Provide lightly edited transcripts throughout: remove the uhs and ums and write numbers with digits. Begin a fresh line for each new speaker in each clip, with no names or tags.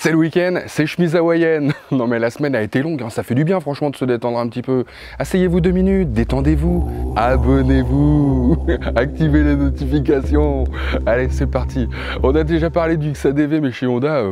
C'est le week-end, c'est chemise hawaïenne. Non mais la semaine a été longue, hein. Ça fait du bien franchement de se détendre un petit peu. Asseyez-vous 2 minutes, détendez-vous, abonnez-vous, activez les notifications. Allez, c'est parti. On a déjà parlé du XADV, mais chez Honda,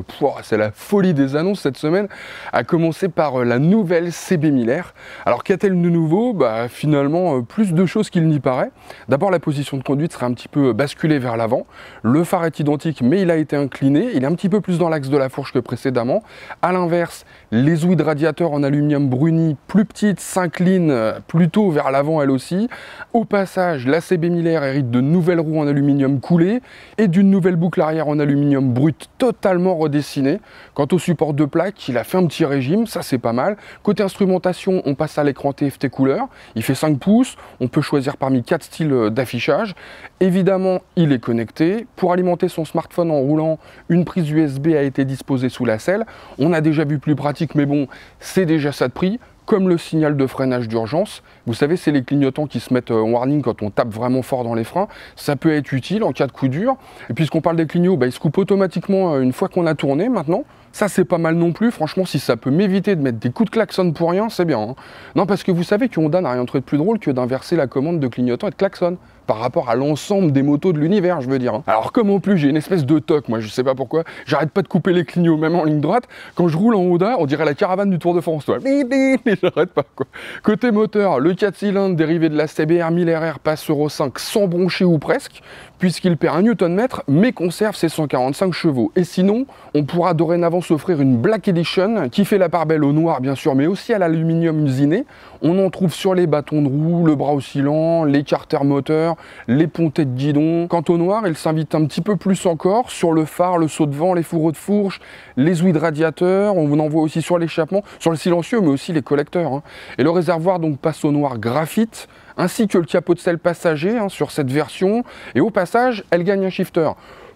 c'est la folie des annonces cette semaine, à commencer par la nouvelle CB1000R. Alors qu'a-t-elle de nouveau? Finalement, plus de choses qu'il n'y paraît. D'abord, la position de conduite sera un petit peu basculée vers l'avant. Le phare est identique, mais il a été incliné. Il est un petit peu plus dans l'axe de la fourche que précédemment. A l'inverse, les ouïes de radiateur en aluminium bruni, plus petites, s'inclinent plutôt vers l'avant elles aussi. Au passage, la CB1000R hérite de nouvelles roues en aluminium coulé et d'une nouvelle boucle arrière en aluminium brut totalement redessinée. Quant au support de plaque, il a fait un petit régime, ça c'est pas mal. Côté instrumentation, on passe à l'écran TFT couleur. Il fait 5 pouces, on peut choisir parmi 4 styles d'affichage. Évidemment, il est connecté. Pour alimenter son smartphone en roulant, une prise USB a été disposée sous la selle. On a déjà vu plus pratique, mais bon, c'est déjà ça de prix. Comme le signal de freinage d'urgence. Vous savez, c'est les clignotants qui se mettent en warning quand on tape vraiment fort dans les freins. Ça peut être utile en cas de coup dur. Et puisqu'on parle des clignots, ils se coupent automatiquement une fois qu'on a tourné maintenant. Ça, c'est pas mal non plus. Franchement, si ça peut m'éviter de mettre des coups de klaxon pour rien, c'est bien. Hein. Non, parce que vous savez que Honda n'a rien trouvé de plus drôle que d'inverser la commande de clignotant et de klaxon par rapport à l'ensemble des motos de l'univers, je veux dire. Hein. Alors comme en plus j'ai une espèce de toc, moi je sais pas pourquoi, j'arrête pas de couper les clignots même en ligne droite. Quand je roule en Honda, on dirait la caravane du Tour de France, toi. Mais j'arrête pas, quoi. Côté moteur, le 4 cylindres dérivé de la CBR1000RR passe Euro 5 sans broncher ou presque, puisqu'il perd 1 Nm mais conserve ses 145 chevaux. Et sinon, on pourra dorénavant s'offrir une Black Edition qui fait la part belle au noir bien sûr, mais aussi à l'aluminium usiné. On en trouve sur les bâtons de roue, le bras oscillant, les carters moteurs, les pontets de guidon. Quant au noir, il s'invite un petit peu plus encore sur le phare, le saut de vent, les fourreaux de fourche, les ouïes de radiateur. On en voit aussi sur l'échappement, sur le silencieux, mais aussi les collecteurs. Hein. Et le réservoir donc passe au noir graphite, ainsi que le capot de selle passager sur cette version. Et au passage, elle gagne un shifter.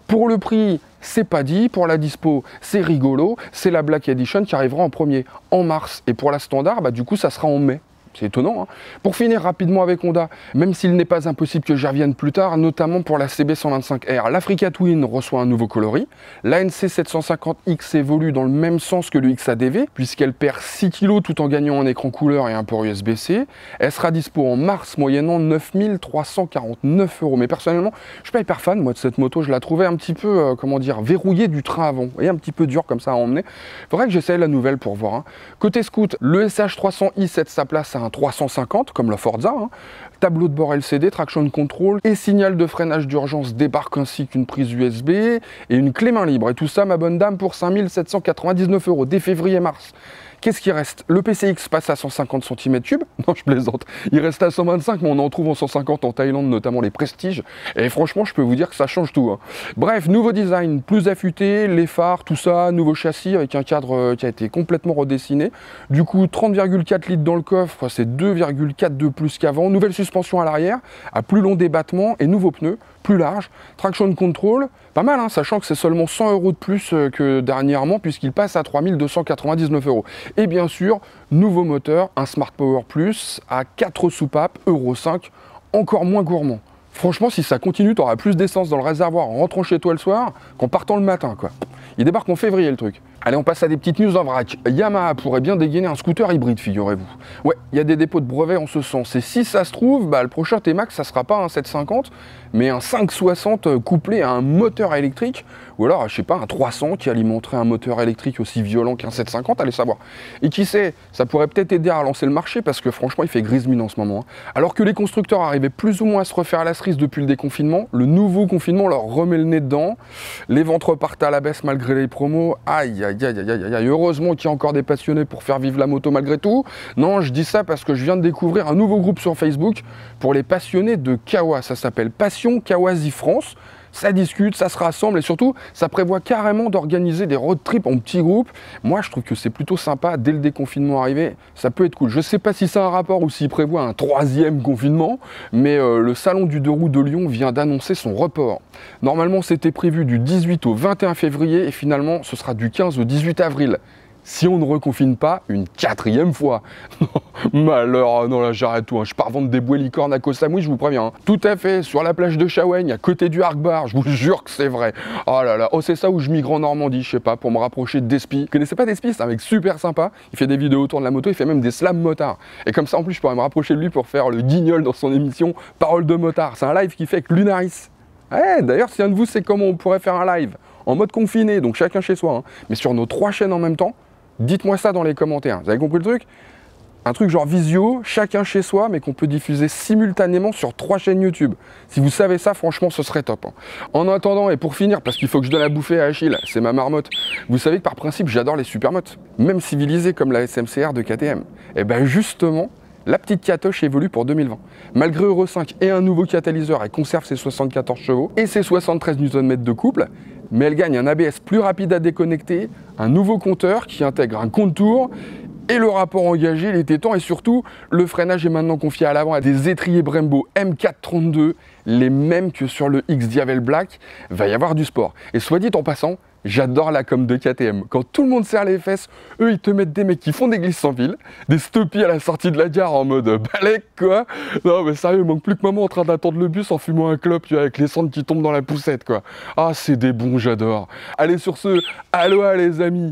Pour le prix, c'est pas dit. Pour la dispo, c'est rigolo. C'est la Black Edition qui arrivera en premier en mars. Et pour la standard, du coup, ça sera en mai. C'est étonnant. Hein. Pour finir rapidement avec Honda, même s'il n'est pas impossible que j'y revienne plus tard, notamment pour la CB125R, l'Africa Twin reçoit un nouveau coloris. La NC750X évolue dans le même sens que le XADV, puisqu'elle perd 6 kg tout en gagnant un écran couleur et un port USB-C. Elle sera dispo en mars, moyennant 9 349 €. Mais personnellement, je suis pas hyper fan moi de cette moto. Je la trouvais un petit peu, verrouillée du train avant, et un petit peu dur comme ça à emmener. Faudrait que j'essaye la nouvelle pour voir. Hein. Côté scoot, le SH300i cède sa place à un 350 comme la Forza, hein. Tableau de bord LCD, traction control et signal de freinage d'urgence débarque ainsi qu'une prise USB et une clé main libre. Et tout ça, ma bonne dame, pour 5 799 € dès février-mars. Qu'est-ce qui reste? Le PCX passe à 150 cm3. Non, je plaisante. Il reste à 125, mais on en trouve en 150 en Thaïlande, notamment les Prestige. Et franchement, je peux vous dire que ça change tout. Hein. Bref, nouveau design, plus affûté, les phares, tout ça, nouveau châssis avec un cadre qui a été complètement redessiné. Du coup, 30,4 litres dans le coffre, c'est 2,4 de plus qu'avant. Nouvelle suspension à l'arrière, à plus long débattement et nouveaux pneus, plus large. Traction control, pas mal, hein, sachant que c'est seulement 100 € de plus que dernièrement, puisqu'il passe à 3 299 €. Et bien sûr, nouveau moteur, un Smart Power Plus à 4 soupapes, Euro 5, encore moins gourmand. Franchement, si ça continue, tu auras plus d'essence dans le réservoir en rentrant chez toi le soir qu'en partant le matin, quoi. Il débarque en février, le truc. Allez, on passe à des petites news en vrac. Yamaha pourrait bien dégainer un scooter hybride, figurez-vous. Ouais, il y a des dépôts de brevets en ce sens. Et si ça se trouve, le prochain T-Max, ça sera pas un 750, mais un 560 couplé à un moteur électrique, ou alors, je sais pas, un 300 qui alimenterait un moteur électrique aussi violent qu'un 750, allez savoir. Et qui sait, ça pourrait peut-être aider à relancer le marché, parce que franchement, il fait grise mine en ce moment. Hein. Alors que les constructeurs arrivaient plus ou moins à se refaire la cerise depuis le déconfinement, le nouveau confinement leur remet le nez dedans. Les ventes repartent à la baisse malgré les promos. Aïe, aïe, aïe, aïe, aïe, aïe. Heureusement qu'il y a encore des passionnés pour faire vivre la moto malgré tout. Non, je dis ça parce que je viens de découvrir un nouveau groupe sur Facebook pour les passionnés de Kawa. Ça s'appelle Passion Kawasie France. Ça discute, ça se rassemble et surtout, ça prévoit carrément d'organiser des road trips en petits groupes. Moi, je trouve que c'est plutôt sympa dès le déconfinement arrivé. Ça peut être cool. Je ne sais pas si c'est un rapport ou s'il prévoit un 3e confinement, mais le salon du 2 roues de Lyon vient d'annoncer son report. Normalement, c'était prévu du 18 au 21 février et finalement, ce sera du 15 au 18 avril. si on ne reconfine pas une 4e fois. Malheur, non là j'arrête tout, hein. Je pars vendre des bouées licornes à Koh Samui, je vous préviens. Hein. Tout à fait, sur la plage de Chaweng, à côté du Harkbar, je vous jure que c'est vrai. Oh là là, oh c'est ça où je migre en Normandie, je sais pas, pour me rapprocher d'Espi. Vous connaissez pas d'Espi? C'est un mec super sympa, il fait des vidéos autour de la moto, il fait même des slams motards. Et comme ça en plus je pourrais me rapprocher de lui pour faire le guignol dans son émission Parole de motard. C'est un live qu'il fait avec Lunaris. Ouais, d'ailleurs si un de vous sait comment on pourrait faire un live en mode confiné, donc chacun chez soi, hein, mais sur nos 3 chaînes en même temps, dites-moi ça dans les commentaires. Vous avez compris le truc? Un truc genre visio, chacun chez soi, mais qu'on peut diffuser simultanément sur 3 chaînes YouTube. Si vous savez ça, franchement, ce serait top. Hein. En attendant, et pour finir, parce qu'il faut que je donne à bouffer à Achille, c'est ma marmotte, vous savez que par principe, j'adore les supermottes, même civilisées comme la SMCR de KTM. Et ben justement, la petite Catoche évolue pour 2020. Malgré Euro 5 et un nouveau catalyseur, elle conserve ses 74 chevaux et ses 73 Nm de couple, mais elle gagne un ABS plus rapide à déconnecter, un nouveau compteur qui intègre un compte-tour, et le rapport engagé, les tétans, et surtout, le freinage est maintenant confié à l'avant à des étriers Brembo M432, les mêmes que sur le X-Diavel Black. Va y avoir du sport. Et soit dit en passant, j'adore la com de KTM. Quand tout le monde serre les fesses, eux ils te mettent des mecs qui font des glisses sans fil, des stoppies à la sortie de la gare en mode balèque quoi. Non mais sérieux, il manque plus que maman en train d'attendre le bus en fumant un clope avec les cendres qui tombent dans la poussette quoi. Ah c'est des bons, j'adore. Allez sur ce, aloha les amis.